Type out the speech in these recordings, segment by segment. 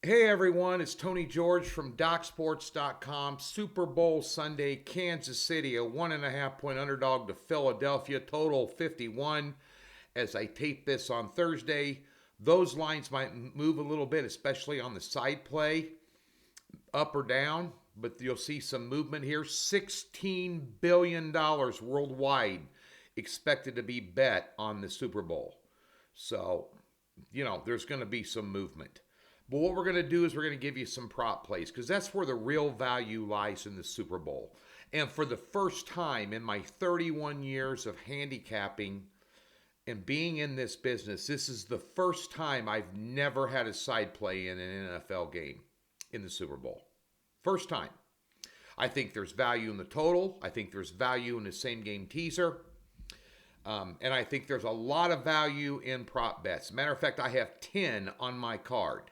Hey everyone, it's Tony George from DocSports.com. Super Bowl Sunday, Kansas City, a 1.5 point underdog to Philadelphia, total 51. As I tape this on Thursday, those lines might move a little bit, especially on the side play, up or down, but you'll see some movement here. $16 billion worldwide expected to be bet on the Super Bowl. So, there's going to be some movement. But what we're going to do is we're going to give you some prop plays because that's where the real value lies in the Super Bowl. And for the first time in my 31 years of handicapping and being in this business, this is the first time I've never had a side play in an NFL game in the Super Bowl. First time. I think there's value in the total. I think there's value in the same game teaser. And I think there's a lot of value in prop bets. Matter of fact, I have 10 on my card.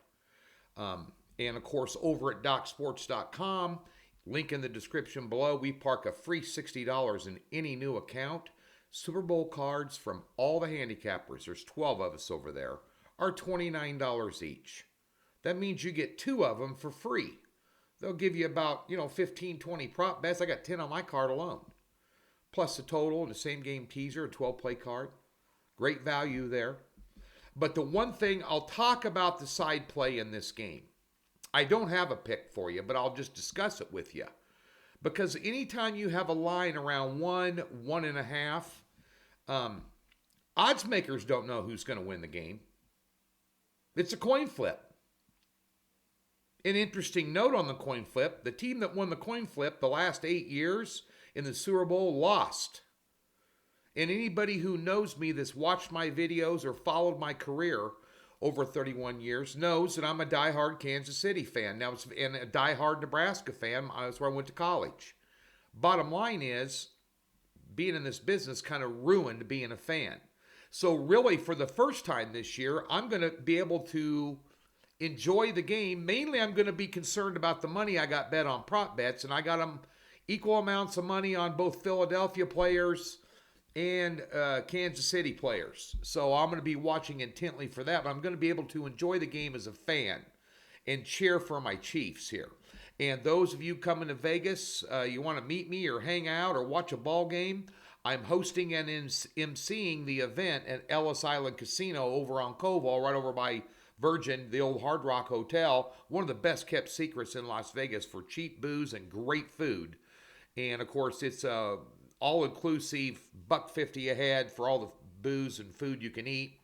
And of course, over at DocSports.com, link in the description below, we park a free $60 in any new account. Super Bowl cards from all the handicappers, there's 12 of us over there, are $29 each. That means you get 2 of them for free. They'll give you about, 15, 20 prop bets. I got 10 on my card alone. Plus the total and the same game teaser, a 12-play card. Great value there. But the one thing, I'll talk about the side play in this game. I don't have a pick for you, but I'll just discuss it with you. Because anytime you have a line around 1.5, odds makers don't know who's going to win the game. It's a coin flip. An interesting note on the coin flip, the team that won the coin flip the last 8 years in the Super Bowl lost. And anybody who knows me that's watched my videos or followed my career over 31 years knows that I'm a diehard Kansas City fan. Now, and a diehard Nebraska fan. That's where I went to college. Bottom line is, being in this business kind of ruined being a fan. So really, for the first time this year, I'm going to be able to enjoy the game. Mainly, I'm going to be concerned about the money I got bet on prop bets, and I got them equal amounts of money on both Philadelphia players and Kansas City players. So I'm going to be watching intently for that, but I'm going to be able to enjoy the game as a fan and cheer for my Chiefs here. And those of you coming to Vegas, you want to meet me or hang out or watch a ball game, I'm hosting and emceeing the event at Ellis Island Casino over on Koval, right over by Virgin, the old Hard Rock Hotel, one of the best kept secrets in Las Vegas for cheap booze and great food. And of course, it's all-inclusive, $150 a head for all the booze and food you can eat.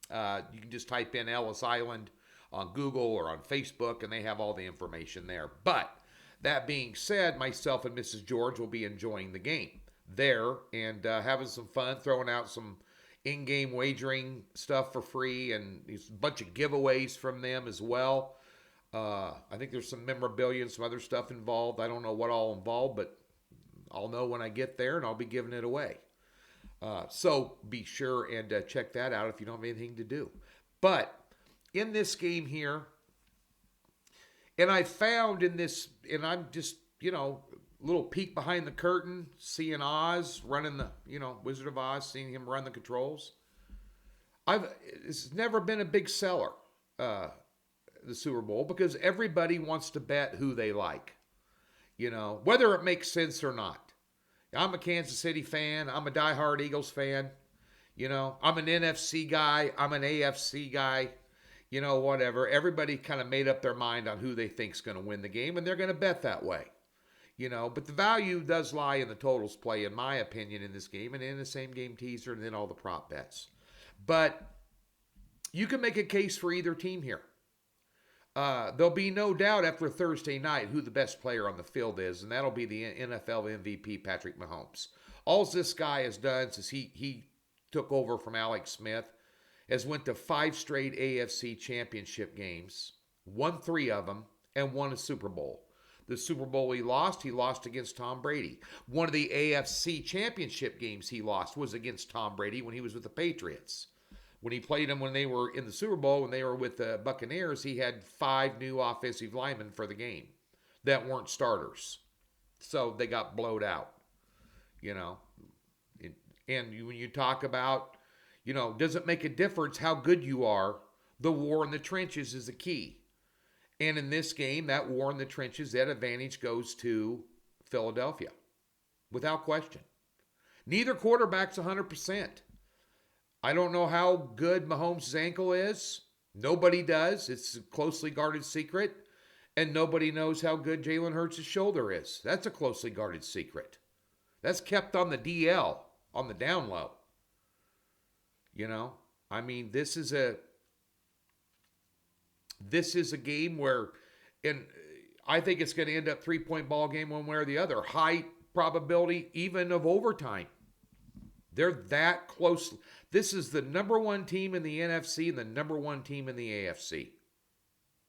You can just type in Ellis Island on Google or on Facebook, and they have all the information there. But that being said, myself and Mrs. George will be enjoying the game there and having some fun, throwing out some in-game wagering stuff for free, and a bunch of giveaways from them as well. I think there's some memorabilia and some other stuff involved. I don't know what all involved, but I'll know when I get there, and I'll be giving it away. So be sure and check that out if you don't have anything to do. But in this game here, and I found in this, and I'm just, little peek behind the curtain, seeing Oz running the, Wizard of Oz, seeing him run the controls. It's never been a big seller, the Super Bowl, because everybody wants to bet who they like. Whether it makes sense or not. I'm a Kansas City fan. I'm a diehard Eagles fan. I'm an NFC guy. I'm an AFC guy. Whatever. Everybody kind of made up their mind on who they think's going to win the game, and they're going to bet that way. But the value does lie in the totals play, in my opinion, in this game, and in the same game teaser, and then all the prop bets. But you can make a case for either team here. There'll be no doubt after Thursday night who the best player on the field is, and that'll be the NFL MVP, Patrick Mahomes. All this guy has done since he took over from Alex Smith has went to 5 straight AFC championship games, won 3 of them, and won a Super Bowl. The Super Bowl he lost against Tom Brady. One of the AFC championship games he lost was against Tom Brady when he was with the Patriots. When he played them when they were in the Super Bowl, when they were with the Buccaneers, he had 5 new offensive linemen for the game that weren't starters. So they got blowed out, And when you talk about, does it make a difference how good you are? The war in the trenches is the key. And in this game, that war in the trenches, that advantage goes to Philadelphia, without question. Neither quarterback's 100%. I don't know how good Mahomes' ankle is. Nobody does. It's a closely guarded secret. And nobody knows how good Jalen Hurts' shoulder is. That's a closely guarded secret. That's kept on the DL, on the down low. You know, I mean, this is a game where, and I think it's going to end up 3-point ball game one way or the other. High probability even of overtime. They're that close. This is the number one team in the NFC and the number one team in the AFC.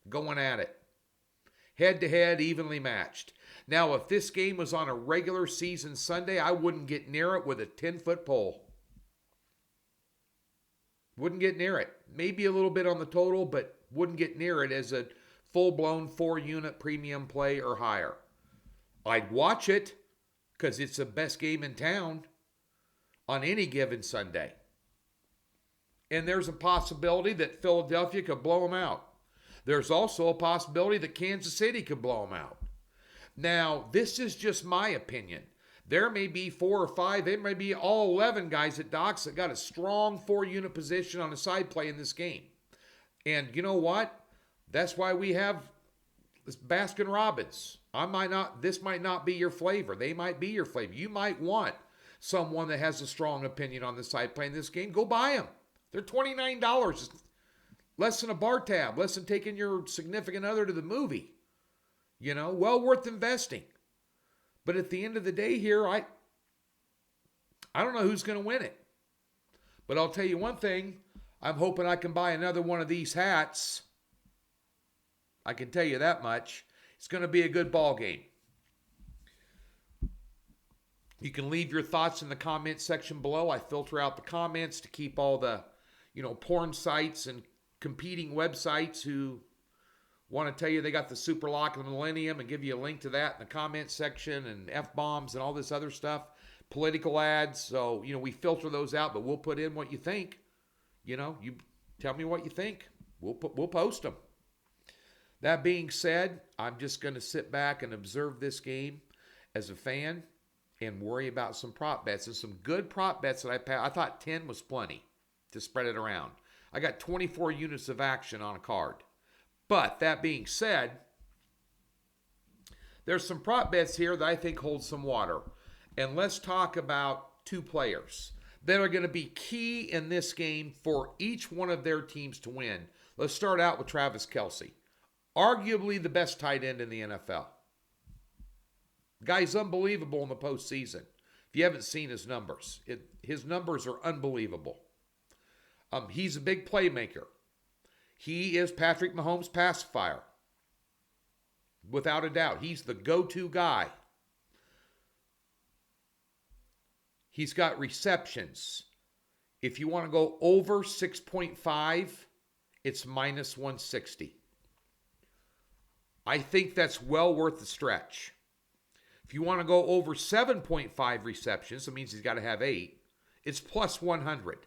Going at it. Head-to-head, evenly matched. Now, if this game was on a regular season Sunday, I wouldn't get near it with a 10-foot pole. Wouldn't get near it. Maybe a little bit on the total, but wouldn't get near it as a full-blown 4-unit premium play or higher. I'd watch it because it's the best game in town on any given Sunday. And there's a possibility that Philadelphia could blow them out. There's also a possibility that Kansas City could blow them out. Now, this is just my opinion. There may be 4 or 5, there may be all 11 guys at Docs that got a strong 4-unit position on a side play in this game. And you know what? That's why we have this Baskin Robbins. This might not be your flavor. They might be your flavor. You might want someone that has a strong opinion on the side play in this game. Go buy them. They're $29. Less than a bar tab. Less than taking your significant other to the movie. You know, well worth investing. But at the end of the day here, I don't know who's going to win it. But I'll tell you one thing. I'm hoping I can buy another one of these hats. I can tell you that much. It's going to be a good ball game. You can leave your thoughts in the comment section below. I filter out the comments to keep all the, porn sites and competing websites who want to tell you they got the super lock of the millennium and give you a link to that in the comment section, and F-bombs and all this other stuff, political ads. So, we filter those out, but we'll put in what you think. You tell me what you think. We'll post them. That being said, I'm just going to sit back and observe this game as a fan and worry about some prop bets. And some good prop bets that I thought 10 was plenty to spread it around. I got 24 units of action on a card. But that being said, there's some prop bets here that I think hold some water. And let's talk about 2 players that are going to be key in this game for each one of their teams to win. Let's start out with Travis Kelce. Arguably the best tight end in the NFL. Guy's unbelievable in the postseason. If you haven't seen his numbers, his numbers are unbelievable. He's a big playmaker. He is Patrick Mahomes' pacifier. Without a doubt. He's the go-to guy. He's got receptions. If you want to go over 6.5, it's minus 160. I think that's well worth the stretch. If you want to go over 7.5 receptions, that means he's got to have 8, it's plus 100.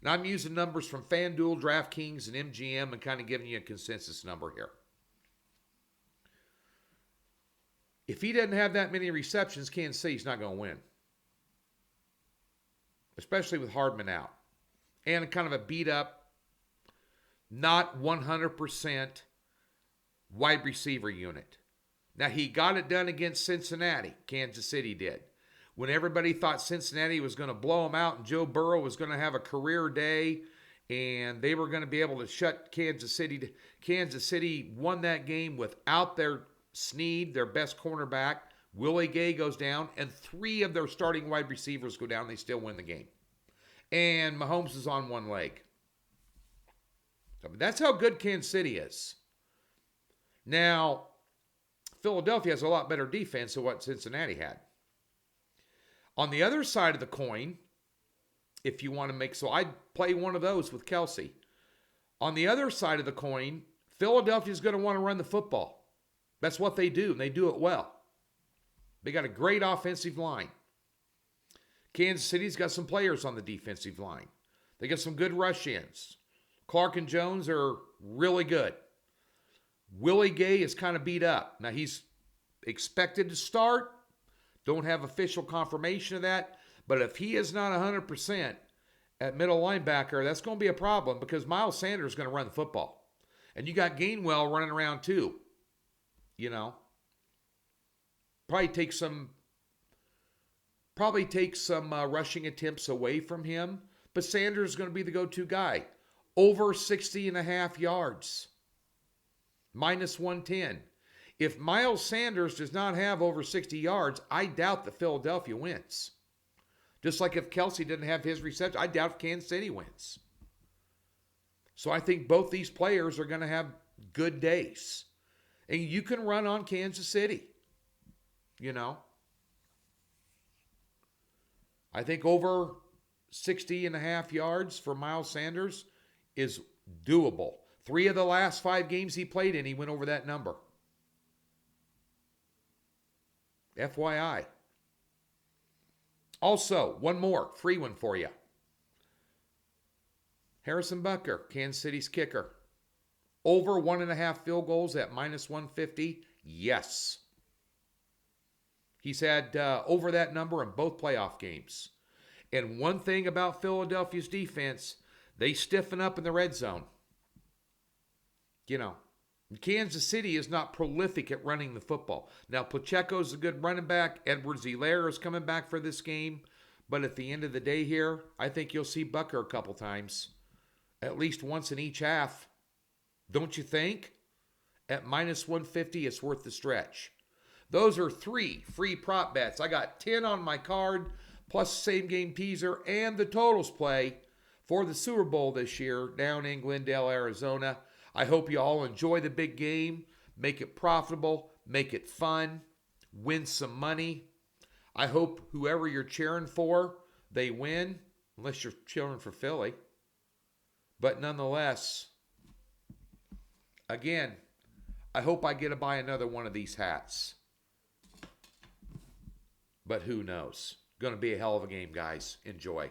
And I'm using numbers from FanDuel, DraftKings, and MGM and kind of giving you a consensus number here. If he doesn't have that many receptions, Kansas City's not going to win. Especially with Hardman out. And kind of a beat up, not 100% wide receiver unit. Now, he got it done against Cincinnati. Kansas City did. When everybody thought Cincinnati was going to blow them out and Joe Burrow was going to have a career day and they were going to be able to shut Kansas City. Kansas City won that game without their Snead, their best cornerback. Willie Gay goes down, and 3 of their starting wide receivers go down. They still win the game. And Mahomes is on one leg. So that's how good Kansas City is. Now, Philadelphia has a lot better defense than what Cincinnati had. On the other side of the coin, if you want to make, so I'd play one of those with Kelce. On the other side of the coin, Philadelphia's going to want to run the football. That's what they do, and they do it well. They got a great offensive line. Kansas City's got some players on the defensive line. They got some good rush ins. Clark and Jones are really good. Willie Gay is kind of beat up. Now, he's expected to start. Don't have official confirmation of that. But if he is not 100% at middle linebacker, that's going to be a problem because Miles Sanders is going to run the football. And you got Gainwell running around too. You know. Probably take some rushing attempts away from him. But Sanders is going to be the go-to guy. Over 60.5 yards. Minus 110. If Miles Sanders does not have over 60 yards, I doubt that Philadelphia wins. Just like if Kelsey didn't have his reception, I doubt if Kansas City wins. So I think both these players are going to have good days. And you can run on Kansas City. You know. I think over 60.5 yards for Miles Sanders is doable. 3 of the last 5 games he played in, he went over that number. FYI. Also, one more free one for you. Harrison Butker, Kansas City's kicker. Over 1.5 field goals at minus 150? Yes. He's had over that number in both playoff games. And one thing about Philadelphia's defense, they stiffen up in the red zone. You know, Kansas City is not prolific at running the football. Now, Pacheco's a good running back. Edwards-Helaire is coming back for this game. But at the end of the day here, I think you'll see Butker a couple times. At least once in each half. Don't you think? At minus 150, it's worth the stretch. Those are 3 free prop bets. I got 10 on my card, plus same game teaser and the totals play for the Super Bowl this year down in Glendale, Arizona. I hope you all enjoy the big game. Make it profitable. Make it fun. Win some money. I hope whoever you're cheering for, they win. Unless you're cheering for Philly. But nonetheless, again, I hope I get to buy another one of these hats. But who knows? Going to be a hell of a game, guys. Enjoy.